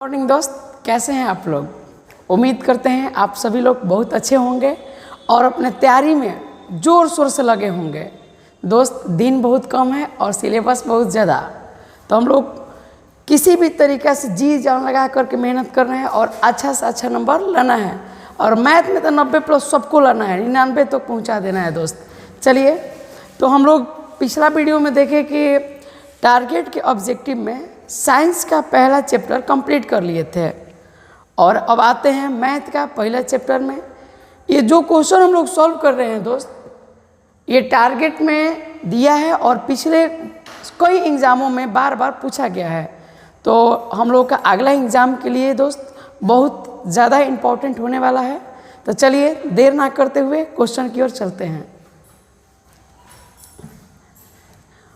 Morning दोस्त, कैसे हैं आप लोग। उम्मीद करते हैं आप सभी लोग बहुत अच्छे होंगे और अपने तैयारी में ज़ोर शोर से लगे होंगे। दोस्त, दिन बहुत कम है और सिलेबस बहुत ज़्यादा, तो हम लोग किसी भी तरीक़े से जी जान लगा करके मेहनत कर रहे हैं और अच्छा से अच्छा नंबर लाना है। और मैथ में तो 90+ सबको लाना है, 99 तक पहुँचा देना है दोस्त। चलिए, तो हम लोग पिछला वीडियो में देखे कि टारगेट के ऑब्जेक्टिव में साइंस का पहला चैप्टर कंप्लीट कर लिए थे और अब आते हैं मैथ का पहला चैप्टर में। ये जो क्वेश्चन हम लोग सॉल्व कर रहे हैं दोस्त, ये टारगेट में दिया है और पिछले कई एग्ज़ामों में बार बार पूछा गया है। तो हम लोग का अगला एग्ज़ाम के लिए दोस्त बहुत ज़्यादा इम्पोर्टेंट होने वाला है। तो चलिए, देर ना करते हुए क्वेश्चन की ओर चलते हैं।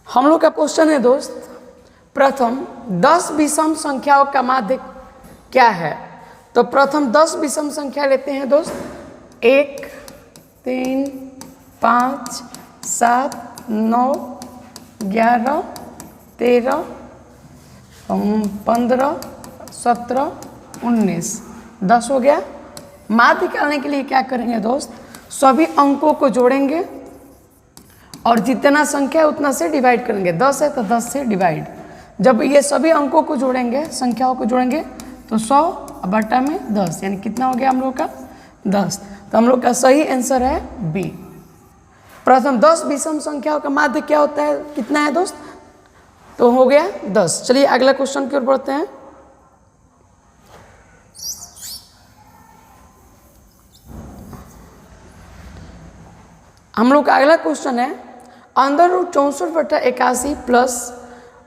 हम लोग का क्वेश्चन है दोस्त, प्रथम 10 विषम संख्याओं का माध्य क्या है। तो प्रथम 10 विषम संख्या लेते हैं दोस्त, 1, 3, 5, 7, 9, 11, 13, 15, 17, 19, 10 हो गया। माध्य निकालने के लिए क्या करेंगे दोस्त, सभी अंकों को जोड़ेंगे और जितना संख्या है उतना से डिवाइड करेंगे। 10 है तो 10 से डिवाइड। जब ये सभी अंकों को जोड़ेंगे, संख्याओं को जोड़ेंगे, तो 100/10 यानी कितना हो गया हम लोग का 10। तो हम लोग का सही आंसर है बी। प्रथम 10 विषम संख्याओं का माध्य क्या होता है, कितना है दोस्त, तो हो गया 10। चलिए अगला क्वेश्चन की ओर बढ़ते हैं। हम लोग का अगला क्वेश्चन है √64/81 प्लस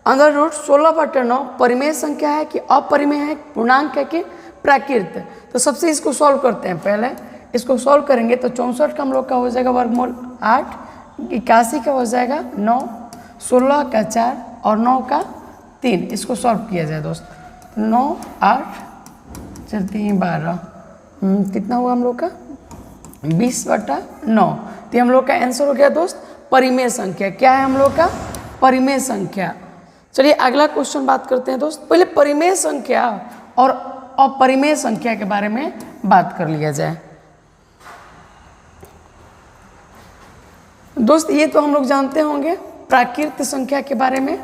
√16/9 परिमेय संख्या है कि अपरिमेय है, पूर्णांक है कि प्राकृत। तो सबसे इसको सॉल्व करते हैं। पहले इसको सॉल्व करेंगे तो 64 का हम लोग का हो जाएगा वर्गमूल 8, 81 का हो जाएगा 9, 16 का 4 और 9 का 3। इसको सॉल्व किया जाए दोस्त, 9, 8, 4, 3, 12, कितना हुआ हम लोग का 20/9। तो हम लोग का आंसर हो गया दोस्त परिमेय संख्या। क्या है हम लोग का परिमेय संख्या। चलिए अगला क्वेश्चन बात करते हैं दोस्त। पहले परिमेय संख्या और अपरिमेय संख्या के बारे में बात कर लिया जाए। दोस्त, ये तो हम लोग जानते होंगे प्राकृत संख्या के बारे में,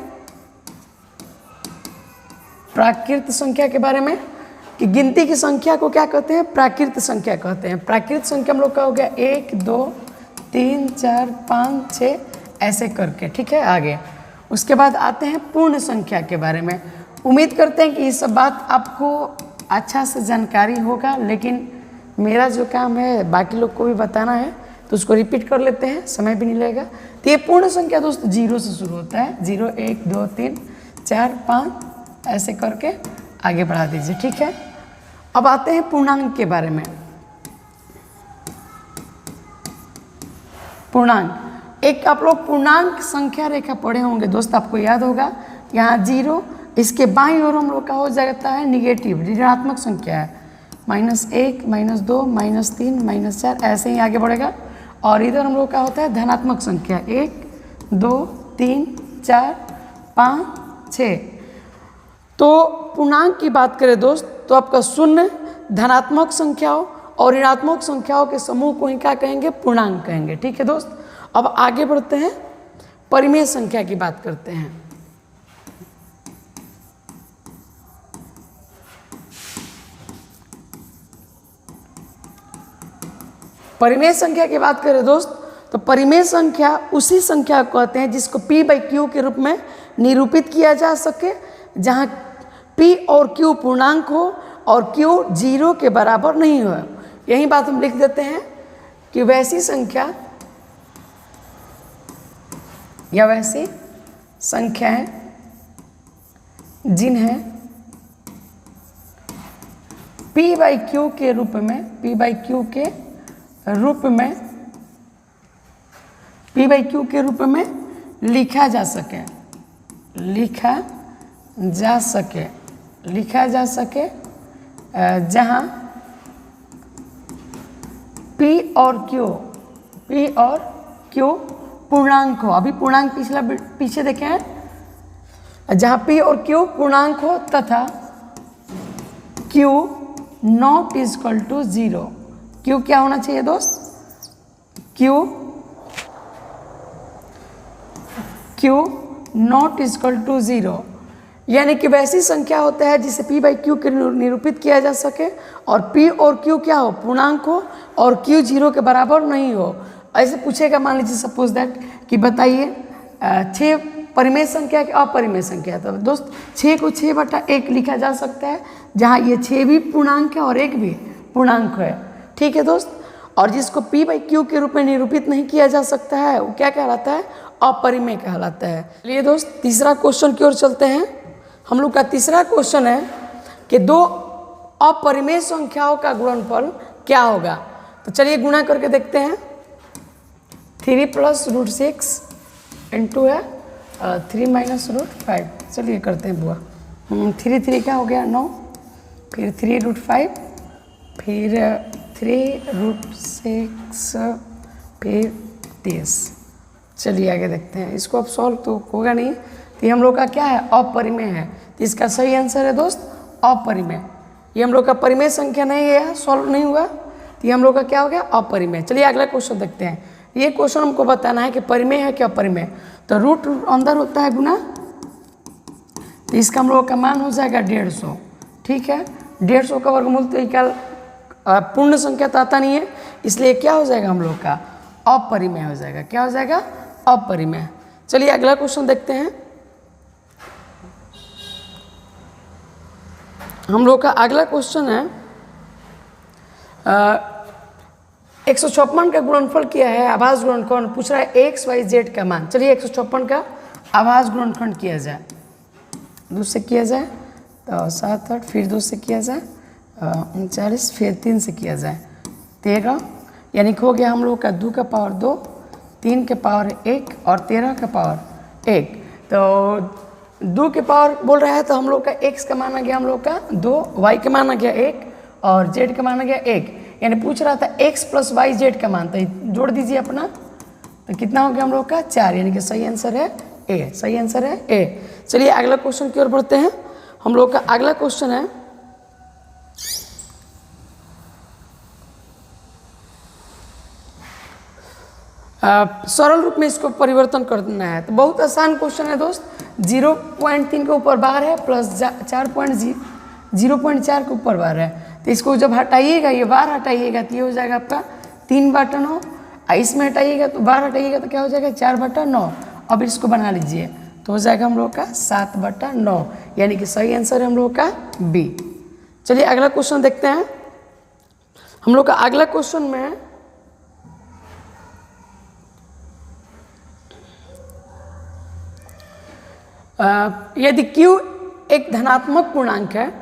प्राकृत संख्या के बारे में कि गिनती की संख्या को क्या कहते हैं, प्राकृत संख्या कहते हैं। प्राकृत संख्या हम लोग का हो गया 1, 2, 3, 4, 5, 6 ऐसे करके, ठीक है। आगे उसके बाद आते हैं पूर्ण संख्या के बारे में। उम्मीद करते हैं कि ये सब बात आपको अच्छा से जानकारी होगा, लेकिन मेरा जो काम है बाकी लोग को भी बताना है, तो उसको रिपीट कर लेते हैं, समय भी नहीं लगेगा। तो ये पूर्ण संख्या दोस्त 0 से शुरू होता है। 0, 1, 2, 3, 4, 5 ऐसे करके आगे बढ़ा दीजिए, ठीक है। अब आते हैं पूर्णांक के बारे में। पूर्णांक, एक आप लोग पूर्णांक संख्या रेखा पढ़े होंगे दोस्त, आपको याद होगा। यहाँ 0, इसके बाईं ओर हम लोग का हो जाता है निगेटिव, ऋणात्मक संख्या है। -1, -2, -3, -4 ऐसे ही आगे बढ़ेगा। और इधर हम लोग का होता है धनात्मक संख्या, 1, 2, 3, 4, 5, 6। तो पूर्णांक की बात करें दोस्त, तो आपका शून्य धनात्मक संख्याओं और ऋणात्मक संख्याओं के समूह को ही क्या कहेंगे, पूर्णांक कहेंगे, ठीक है दोस्त। अब आगे बढ़ते हैं, परिमेय संख्या की बात करते हैं। परिमेय संख्या की बात करें दोस्त, तो परिमेय संख्या उसी संख्या को कहते हैं जिसको P/Q के रूप में निरूपित किया जा सके, जहां P और Q पूर्णांक हो और Q 0 के बराबर नहीं हो। यही बात हम लिख देते हैं कि वैसी संख्या या वैसी संख्याएं जिन्हें P/Q के रूप में P/Q के रूप में P/Q के रूप में लिखा जा सके, लिखा जा सके, जहां P और Q पूर्णांक हो। अभी पूर्णांक पीछे देखें, जहाँ P और Q पूर्णांक हो तथा Q not equal to 0। Q क्या होना चाहिए दोस्त? Q नॉट इजकल टू 0, यानी कि वैसी संख्या होता है जिसे P बाई Q के निरूपित किया जा सके और P और Q क्या हो? पूर्णांक हो और Q 0 के बराबर नहीं हो। ऐसे पूछेगा, मान लीजिए सपोज दैट कि बताइए 6 परिमेय संख्या कि अपरिमेय संख्या। तो दोस्त 6 को 6/1 लिखा जा सकता है, जहाँ ये 6 भी पूर्णांक है और 1 भी पूर्णांक है। ठीक है दोस्त। और जिसको P बाई Q के रूप में निरूपित नहीं किया जा सकता है वो क्या कहलाता है? अपरिमेय कहलाता है। चलिए दोस्त तीसरा क्वेश्चन की ओर चलते हैं। हम लोग का तीसरा क्वेश्चन है कि 2 अपरिमेय संख्याओं का गुणनफल क्या होगा। तो चलिए गुणा करके देखते हैं। 3 + √6 इंटू है 3 - √5। चलिए करते हैं बुआ। 3 क्या हो गया? 9, फिर 3√5, फिर 3√6, फिर 30। चलिए आगे देखते हैं। इसको अब सॉल्व तो होगा नहीं, तो ये हम लोग का क्या है? अपरिमेय है। तो इसका सही आंसर है दोस्त अपरिमेय। ये हम लोग का परिमेय संख्या नहीं है, सॉल्व नहीं हुआ, तो ये हम लोग का क्या हो गया? अपरिमेय। चलिए अगला क्वेश्चन देखते हैं। ये क्वेश्चन हमको बताना है कि परिमेय है कि अपरिमेय। तो रूट अंदर होता है गुना, तो इसका हम लोग का मान हो जाएगा 150। ठीक है, 150 का वर्गमूल तो क्या पूर्ण संख्या तो आता नहीं है, इसलिए क्या हो जाएगा हम लोग का? अपरिमेय हो जाएगा। क्या हो जाएगा? अपरिमेय। चलिए अगला क्वेश्चन देखते हैं। हम लोग का अगला क्वेश्चन है 156 का गुणनफल किया है, आभास गुणनखंड पूछ रहा है x, y, z का मान। चलिए 156 का आभास गुणनखंड किया जाए। 2 से किया जाए तो 7, 8, फिर 2 से किया जाए 39, फिर 3 से किया जाए 13, यानी कि हो गया हम लोग का 2 का पावर 2, 3 के पावर 1 और 13 का पावर 1। तो 2 के पावर बोल रहा है तो हम लोग का x का मान आ गया हम लोग का 2, y का मान आ गया 1 और z का मान आ गया 1। यानी पूछ रहा था x + y z का मान, तो जोड़ दीजिए अपना, तो कितना हो गया हम लोग का? 4, यानी कि सही आंसर है ए। सही आंसर है ए। चलिए अगला क्वेश्चन की ओर बढ़ते हैं। हम लोग का अगला क्वेश्चन है सरल रूप में इसको परिवर्तन करना है। तो बहुत आसान क्वेश्चन है दोस्त। 0.3 के ऊपर बार है प्लस 0.4 के ऊपर बार है, तो इसको जब हटाइएगा, ये बार हटाइएगा तो ये हो जाएगा आपका 3/9। इसमें हटाइएगा तो बार हटाइएगा तो क्या हो जाएगा? 4/9। अब इसको बना लीजिए तो हो जाएगा हम लोग का 7/9, यानी कि सही आंसर है हम लोग का बी। चलिए अगला क्वेश्चन देखते हैं। हम लोग का अगला क्वेश्चन में यदि Q एक धनात्मक पूर्णांक है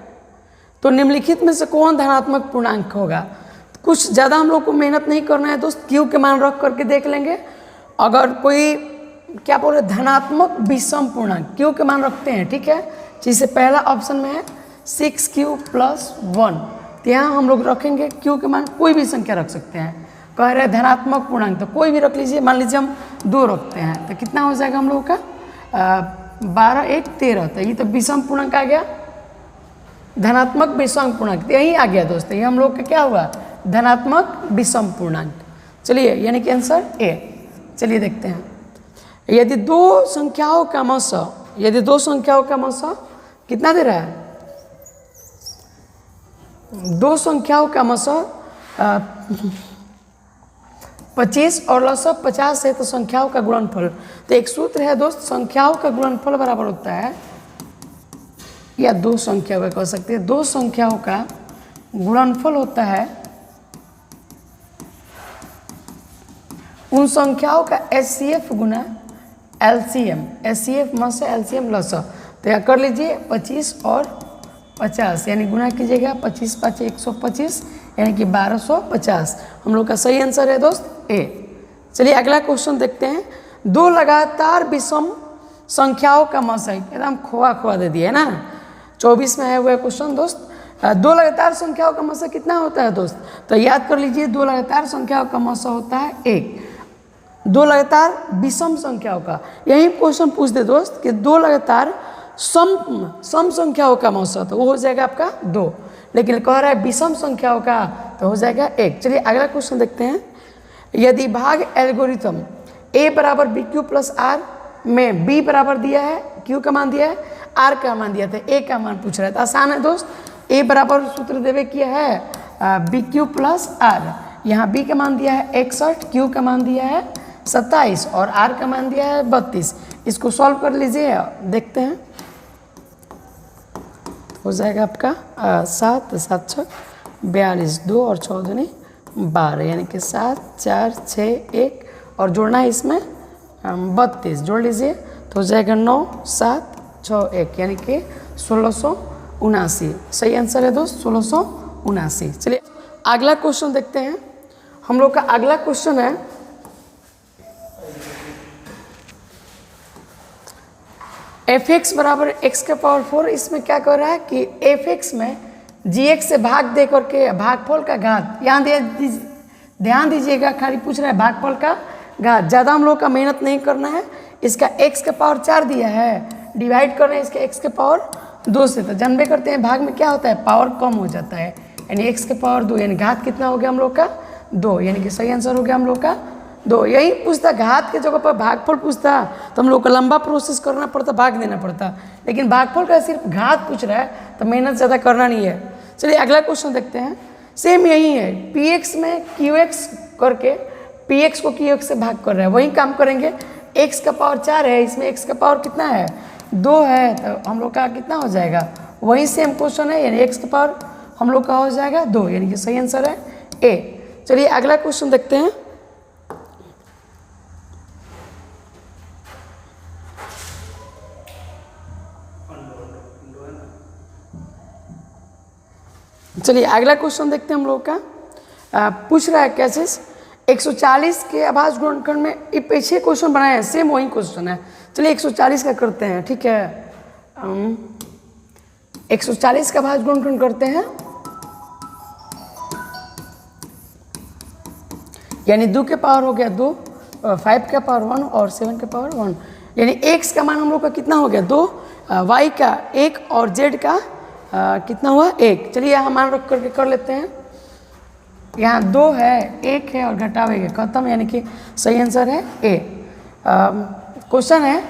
तो निम्नलिखित में से कौन धनात्मक पूर्णांक होगा? कुछ ज़्यादा हम लोग को मेहनत नहीं करना है दोस्त, Q के मान रख करके देख लेंगे। अगर कोई क्या बोल रहे धनात्मक विषम पूर्णांक Q के मान रखते हैं, ठीक है, जैसे पहला ऑप्शन में है 6Q + 1, तो यहाँ हम लोग रखेंगे Q के मान कोई भी संख्या रख सकते हैं। कह रहे धनात्मक पूर्णांक तो कोई भी रख लीजिए, मान लीजिए हम 2 रखते हैं तो कितना हो जाएगा हम लोग का? 12, 1, 13। तो ये तो विषम पूर्णांक आ गया, धनात्मक विषम पूर्णांक तो यही आ गया दोस्तों। ये हम लोग का क्या हुआ? धनात्मक विषम पूर्णांक। चलिए यानी कि आंसर ए। चलिए देखते हैं। यदि 2 संख्याओं का मसा कितना दे रहा है? 2 संख्याओं का मसा 25 और लसा 50 है तो संख्याओं का गुणनफल। तो एक सूत्र है दोस्त, संख्याओं का गुणनफल बराबर होता है, या 2 संख्याओं का कह सकते हैं, 2 संख्याओं का गुणनफल होता है उन संख्याओं का HCF गुना LCM। HCF में से LCM लसा, तो यहाँ कर लीजिए 25 और 50, यानी गुना कीजिएगा 25 × 5 = 125, यानी कि 1250। हम लोग का सही आंसर है दोस्त ए। चलिए अगला क्वेश्चन देखते हैं। 2 लगातार विषम संख्याओं का मसा, एकदम खोआ दे दिया है ना, 24 में है हुआ क्वेश्चन दोस्त। 2 लगातार संख्याओं का मसा कितना होता है दोस्त? तो याद कर लीजिए 2 लगातार संख्याओं का मसा होता है 1। 2 लगातार विषम संख्याओं का, यही क्वेश्चन पूछ दे दोस्त कि 2 लगातार सम संख्याओं का मसा, तो वो हो जाएगा आपका 2। लेकिन कह रहा है विषम संख्याओं का, तो हो जाएगा 1। चलिए अगला क्वेश्चन देखते हैं। यदि भाग एल्गोरिथम a बराबर बी क्यू प्लस आर में b बराबर दिया है, q का मान दिया है, r का मान दिया था, a का मान पूछ रहा है, तो आसान है दोस्त। a बराबर सूत्र देवे किया है बी क्यू प्लस आर, यहाँ b का मान दिया है 61, q का मान दिया है 27 और r का मान दिया है 32। इसको सॉल्व कर लीजिए, देखते हैं। हो जाएगा आपका 7 7 6 42, 2 और 6 दूनी 12, यानी कि 7 4 6 1 और जोड़ना है इसमें 32, जोड़ लीजिए तो हो जाएगा 9 7 6 1, यानी कि 1679। सही आंसर है दोस्त 1679। चलिए अगला क्वेश्चन देखते हैं। हम लोग का अगला क्वेश्चन है f(x) बराबर x का पावर 4। इसमें क्या कर रहा है कि f(x) में gx से भाग दे करके भागफल का घात, यहाँ ध्यान दीजिएगा, खाली पूछ रहा है भागफल का घात। ज़्यादा हम लोग का मेहनत नहीं करना है। इसका x का पावर 4 दिया है, डिवाइड कर रहे हैं इसके x के पावर 2 से, तो जानबे करते हैं भाग में क्या होता है, पावर कम हो जाता है, यानी x के पावर 2, यानी घात कितना हो गया हम लोग का 2, यानी कि सही आंसर हो गया हम लोग का 2। यही पूछता, घात के जगह पर भागफल पूछता तो हम लोग को लंबा प्रोसेस करना पड़ता, भाग देना पड़ता, लेकिन भागफल का सिर्फ घात पूछ रहा है तो मेहनत ज़्यादा करना नहीं है। चलिए अगला क्वेश्चन देखते हैं। सेम यही है, px में qx करके px को qx से भाग कर रहा है, वही काम करेंगे। x का पावर 4 है, इसमें x का पावर कितना है 2 है, तो हम लोग का कितना हो जाएगा, वही सेम क्वेश्चन है, यानी x का पावर हम लोग का हो जाएगा 2, यानी कि सही आंसर है a। चलिए अगला क्वेश्चन देखते हैं। चलिए अगला क्वेश्चन देखते हैं हम लोग का। पूछ रहा है क्या चीज़, 140 के अभाज्य गुणनखंड में, ये पीछे क्वेश्चन बनाए हैं, सेम वही क्वेश्चन है। चलिए 140 का करते हैं, ठीक है। 140 का अभाज्य गुणनखंड करते हैं, यानी 2 के पावर हो गया 2, 5 का पावर 1 और 7 का पावर 1, यानी x का मान हम लोग का कितना हो गया 2, y का 1 और z का कितना हुआ 1। चलिए यहाँ मान रख करके कर लेते हैं। यहाँ 2 है, 1 है और घटावेंगे, खत्म, यानी कि सही आंसर है ए। क्वेश्चन है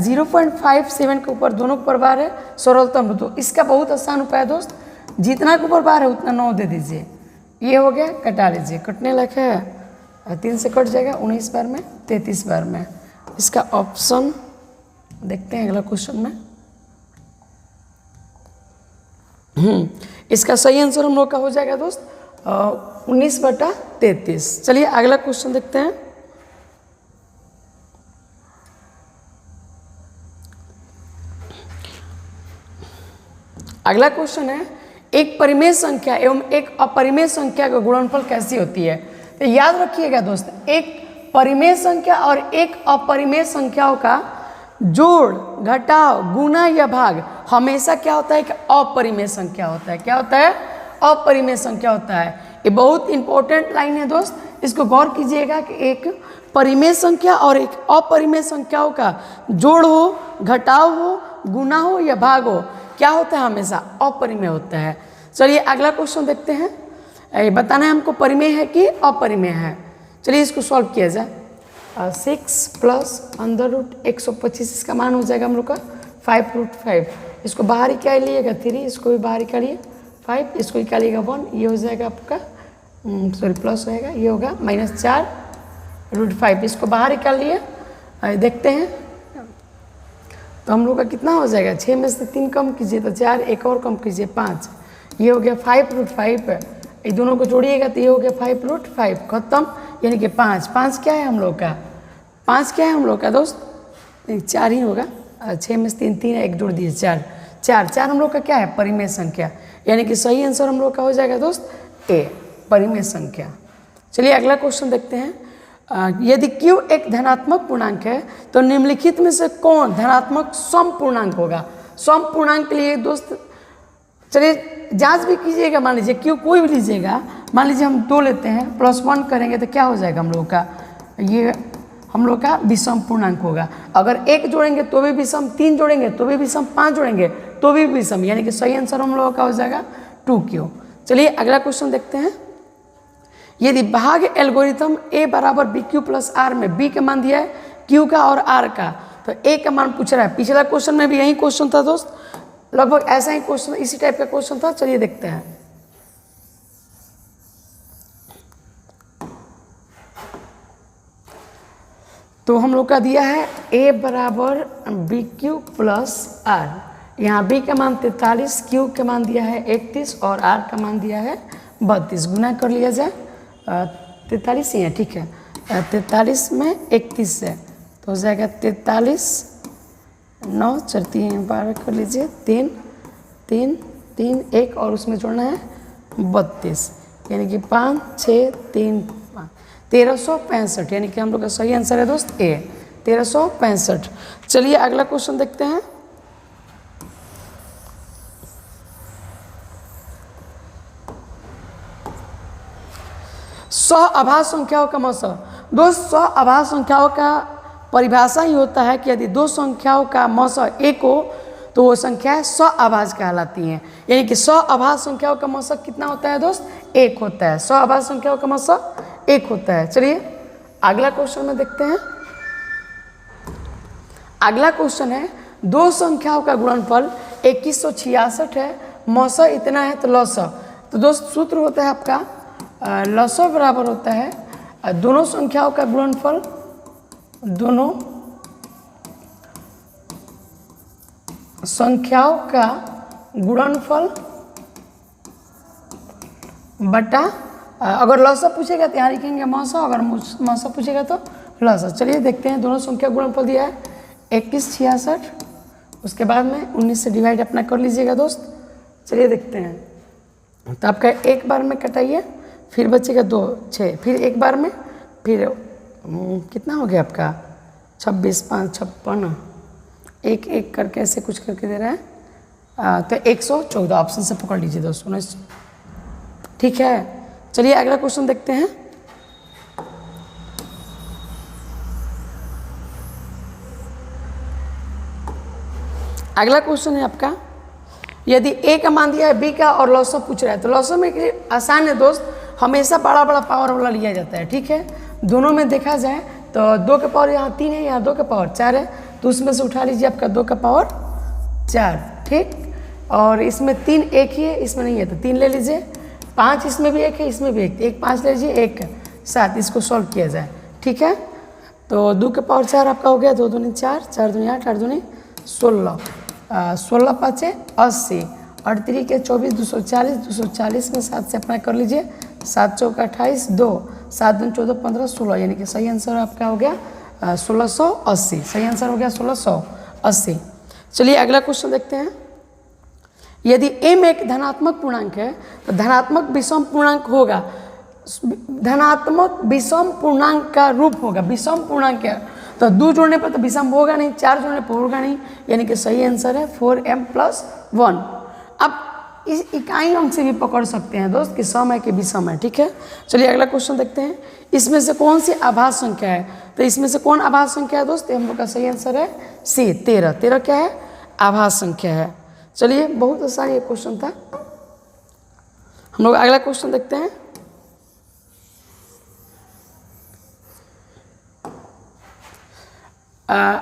0.57 के ऊपर दोनों के ऊपर बार है, सरलतम, तो इसका बहुत आसान उपाय है दोस्त, जितना के ऊपर बार है उतना 9 दे दीजिए। ये हो गया, कटा लीजिए, कटने लग है 3 से कट जाएगा, 19 बार में 33 बार में। इसका ऑप्शन देखते हैं अगला क्वेश्चन में। इसका सही आंसर हम लोग का हो जाएगा दोस्त 19/33। चलिए अगला क्वेश्चन देखते हैं। अगला क्वेश्चन है, एक परिमेय संख्या एवं एक अपरिमेय संख्या का गुणनफल कैसी होती है। तो याद रखिएगा दोस्त, एक परिमेय संख्या और एक अपरिमेय संख्याओं का जोड़, घटाव, गुना या भाग हमेशा क्या होता है कि अपरिमेय संख्या होता है। क्या होता है, अपरिमेय संख्या होता है। ये बहुत इंपॉर्टेंट लाइन है दोस्त, इसको गौर कीजिएगा कि एक परिमेय संख्या और एक अपरिमेय संख्याओं का जोड़ हो, घटाव हो, गुना हो या भाग हो, क्या होता है, हमेशा अपरिमेय होता है। चलिए अगला क्वेश्चन देखते हैं। ये बताना है हमको परिमेय है कि अपरिमेय है। चलिए इसको सॉल्व किया जाए। 6 + √125, इसका मान हो जाएगा हम लोग का 5√5। इसको बाहर निकालिएगा 3, इसको भी बाहर निकालिए 5, इसको निकालिएगा 1, ये हो जाएगा आपका प्लस होएगा, ये होगा -4√5। इसको बाहर निकाल लिए, देखते हैं तो हम लोग का कितना हो जाएगा, 6 में से 3 कम कीजिए तो 4, एक और कम कीजिए 5, ये हो गया 5√5। ये दोनों को जोड़िएगा तो ये हो गया 5√5, खत्म, यानी कि 5 क्या है हम लोग का, 5 क्या है हम लोग का दोस्त, 4 ही होगा, 6 में से 3 1 जोड़ दिए 4 हम लोग का क्या है, परिमेय संख्या, यानी कि सही आंसर हम लोग का हो जाएगा दोस्त ए, परिमेय संख्या। चलिए अगला क्वेश्चन देखते हैं। यदि Q एक धनात्मक पूर्णांक है तो निम्नलिखित में से कौन धनात्मक सम पूर्णांक होगा। सम पूर्णांक के लिए दोस्त चलिए जांच भी कीजिएगा। मान लीजिए Q कोई भी लीजिएगा, मान लीजिए हम 2 लेते हैं, +1 करेंगे तो क्या हो जाएगा हम लोग का, ये हम लोग का विषम पूर्णांक होगा। अगर 1 जोड़ेंगे तो भी विषम, 3 जोड़ेंगे तो भी विषम, 5 जोड़ेंगे तो भी विषम, यानी कि सही आंसर हम लोगों का हो जाएगा 2Q। चलिए अगला क्वेश्चन देखते हैं। यदि भाग एल्गोरिथम A बराबर BQ प्लस R में B का मान दिया है Q का और R का, तो A का मान पूछ रहा है। पिछला क्वेश्चन में भी यही क्वेश्चन था दोस्त, लगभग ऐसा ही क्वेश्चन, इसी टाइप का क्वेश्चन था। चलिए देखते हैं। तो हम लोग का दिया है A बराबर BQ प्लस R, यहाँ B का मान 43, Q का मान दिया है 31 और R का मान दिया है 32। गुना कर लिया जाए, 43 ही है, ठीक है। 43 में 31 है तो हो जाएगा 43, 9 4 3 12 कर लीजिए, 3 3 3 1 और उसमें जोड़ना है 32, यानी कि 5 6 3 5 1365, यानी कि हम लोग का सही आंसर है दोस्त A 1365। चलिए अगला क्वेश्चन देखते हैं। सह आभाज्य संख्याओं का मौसा। दोस्त सह आभाज्य संख्याओं का परिभाषा ही होता है कि यदि दो संख्याओं का मौसा एक हो तो वो संख्याएं सह आभाज्य कहलाती हैं। यानी कि सह आभाज्य संख्याओं का मौसा कितना होता है दोस्त? एक होता है। सह आभाज्य संख्याओं का मौसा एक होता है। चलिए अगला क्वेश्चन में देखते हैं। अगला क्वेश्चन है, दो संख्याओं का गुणनफल 2166 है, मौसा इतना है तो लौसा। तो दोस्त सूत्र होता है आपका लौसा बराबर होता है दोनों संख्याओं का गुणनफल, दोनों संख्याओं का गुणनफल बटा, अगर लौसा पूछेगा तो यहाँ लिखेंगे मौसा, अगर मौसा पूछेगा तो लौसा। चलिए देखते हैं। दोनों संख्या गुणनफल दिया है 2166, उसके बाद में 19 से डिवाइड अपना कर लीजिएगा दोस्त। चलिए देखते हैं। तो आपका एक बार में कटाइए, फिर बचेगा 2 6, फिर एक बार में, फिर कितना हो गया आपका 26 5 56, एक एक करके ऐसे कुछ करके दे रहा है। तो 114 ऑप्शन से पकड़ लीजिए दोस्तों, ठीक है। चलिए अगला क्वेश्चन देखते हैं। अगला क्वेश्चन है आपका, यदि A का मान दिया है B का और लौसा पूछ रहा है, तो लौसा में के लिए आसान है दोस्त, हमेशा बड़ा बड़ा पावर वाला लिया जाता है, ठीक है। दोनों में देखा जाए तो 2 का पावर यहाँ 3 है, यहाँ 2 का पावर 4 है, तो उसमें से उठा लीजिए आपका 2 का पावर 4, ठीक। और इसमें 3 एक ही है, इसमें नहीं है तो 3 ले लीजिए। 5 इसमें भी एक है, इसमें भी एक, 1 5 ले लीजिए, 1 7, इसको सॉल्व किया जाए, ठीक है। तो 2 का पावर 4 आपका हो गया, 2 दूनी 4, 4 दूनी 8, 8 दूनी 16, 16 5 80, 38 के 24, 240, 240 में 7 से अपना कर लीजिए, 7 चौका 28, 2 7 दूनी 14 15 16, यानी कि सही आंसर आपका हो गया 1680। सही आंसर हो गया 1680। चलिए अगला क्वेश्चन देखते हैं। यदि m एक धनात्मक पूर्णांक है तो धनात्मक विषम पूर्णांक होगा, धनात्मक विषम पूर्णांक का रूप होगा। विषम पूर्णांक है तो 2 जोड़ने पर तो विषम होगा नहीं, 4 जोड़ने पर होगा नहीं, यानी कि सही आंसर है 4m+1। अब इस इकाई अंक से भी पकड़ सकते हैं दोस्त कि सम है कि विषम है, ठीक है। चलिए अगला क्वेश्चन देखते हैं। इसमें से कौन सी आभाज्य संख्या है? तो इसमें से कौन आभाज्य संख्या है दोस्त? हम लोग का सही आंसर है C 13। 13 क्या है? आभाज्य संख्या है। चलिए बहुत आसान ये क्वेश्चन था। हम लोग अगला क्वेश्चन देखते हैं।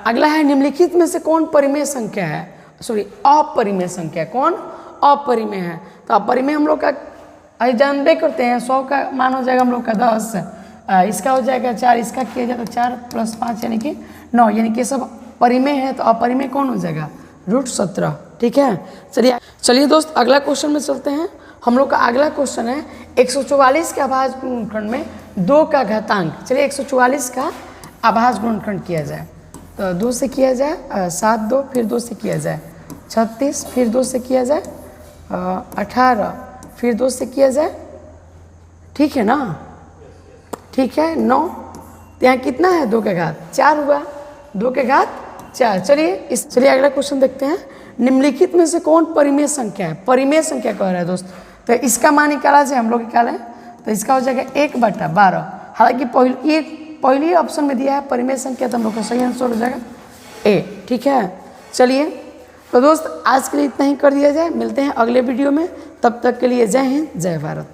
अगला है, निम्नलिखित में से कौन परिमेय संख्या है? सॉरी अपरिमेय संख्या। कौन अपरिमेय है? तो अपरिमेय हम लोग का जानते करते हैं, 100 का मान हो जाएगा हम लोग का 10, इसका हो जाएगा 4, इसका किया जाए तो 4 + 5 यानी कि 9, यानी कि सब परिमेय है। तो अपरिमेय कौन हो जाएगा? √17, ठीक है। चलिए दोस्त अगला क्वेश्चन में चलते हैं। हम लोग का अगला क्वेश्चन है 144 के अभाज्य गुणनखंड में 2 का घातांक। चलिए 144 का अभाज्य गुणनखंड किया जाए तो 2 से किया जाए, 7 2, फिर 2 से किया जाए 36, फिर 2 से किया जाए 18, फिर 2 से किया जाए, ठीक है ना, ठीक है 9। तो यहाँ कितना है? 2 का घात 4 हुआ, 2 के घात 4। चलिए अगला क्वेश्चन देखते हैं। निम्नलिखित में से कौन परिमेय संख्या है? परिमेय संख्या कह रहा है दोस्त, तो इसका मान निकाला जाए, हम लोग निकालें तो इसका हो जाएगा 1/12। हालांकि पहली ऑप्शन में दिया है परिमेय संख्या, तो हम लोग का सही आंसर हो जाएगा A, ठीक है। चलिए तो दोस्त आज के लिए इतना ही कर दिया जाए, मिलते हैं अगले वीडियो में, तब तक के लिए जय हिंद जय भारत।